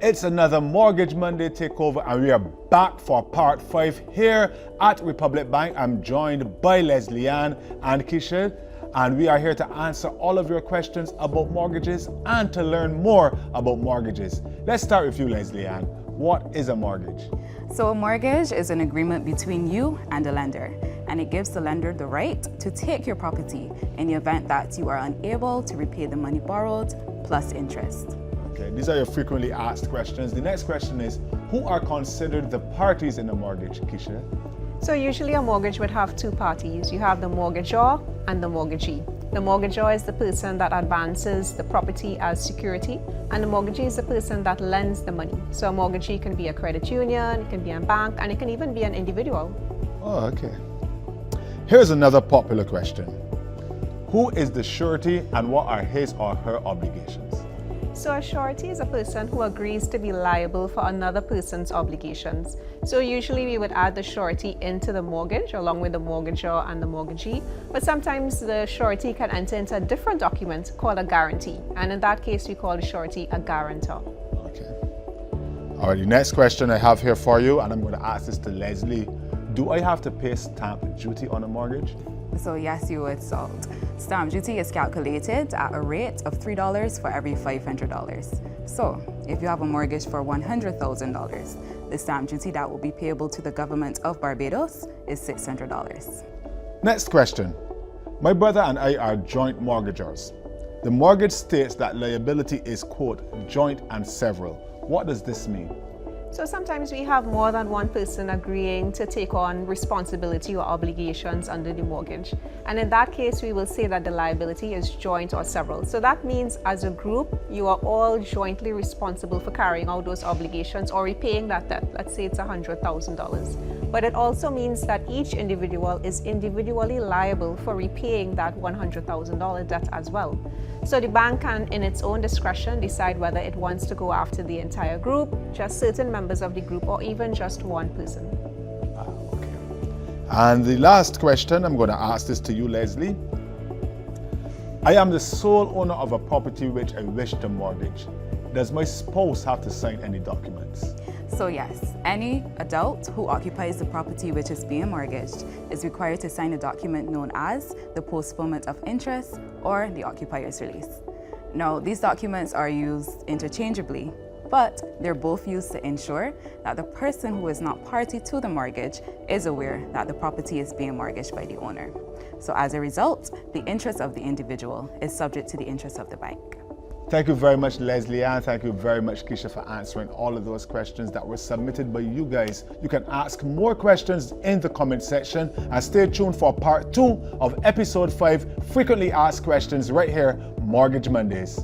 It's another Mortgage Monday takeover, and we are back for part 5 here at Republic Bank. I'm joined by Leslie Ann and Keisha, and we are here to answer all of your questions about mortgages and to learn more about mortgages. Let's start with you, Leslie Ann. What is a mortgage? So a mortgage is an agreement between you and a lender, and it gives the lender the right to take your property in the event that you are unable to repay the money borrowed plus interest. Okay, these are your frequently asked questions. The next question is, who are considered the parties in a mortgage, Keisha? So usually a mortgage would have two parties. You have the mortgagor and the mortgagee. The mortgagor is the person that advances the property as security, and the mortgagee is the person that lends the money. So a mortgagee can be a credit union, it can be a bank, and it can even be an individual. Oh, okay. Here's another popular question. Who is the surety and what are his or her obligations? So a surety is a person who agrees to be liable for another person's obligations. So usually we would add the surety into the mortgage along with the mortgagor and the mortgagee, but sometimes the surety can enter into a different document called a guarantee, and in that case we call the surety a guarantor. Okay. All right, the next question I have here for you, and I'm going to ask this to Leslie. Do I have to pay stamp duty on a mortgage? So yes, you would. So stamp duty is calculated at a rate of $3 for every $500. So if you have a mortgage for $100,000, the stamp duty that will be payable to the government of Barbados is $600. Next question. My brother and I are joint mortgagors. The mortgage states that liability is, quote, joint and several. What does this mean? So sometimes we have more than one person agreeing to take on responsibility or obligations under the mortgage. And in that case, we will say that the liability is joint or several. So that means as a group, you are all jointly responsible for carrying out those obligations or repaying that debt. Let's say it's $100,000. But it also means that each individual is individually liable for repaying that $100,000 debt as well. So the bank can, in its own discretion, decide whether it wants to go after the entire group, just certain members of the group, or even just one person. Okay. And the last question, I'm going to ask this to you, Leslie. I am the sole owner of a property which I wish to mortgage. Does my spouse have to sign any documents? So yes, any adult who occupies the property which is being mortgaged is required to sign a document known as the postponement of interest or the occupier's release. Now, these documents are used interchangeably, but they're both used to ensure that the person who is not party to the mortgage is aware that the property is being mortgaged by the owner. So as a result, the interest of the individual is subject to the interest of the bank. Thank you very much, Leslie Ann. Thank you very much, Keisha, for answering all of those questions that were submitted by you guys. You can ask more questions in the comment section, and stay tuned for part 2 of episode 5, Frequently Asked Questions, right here, Mortgage Mondays.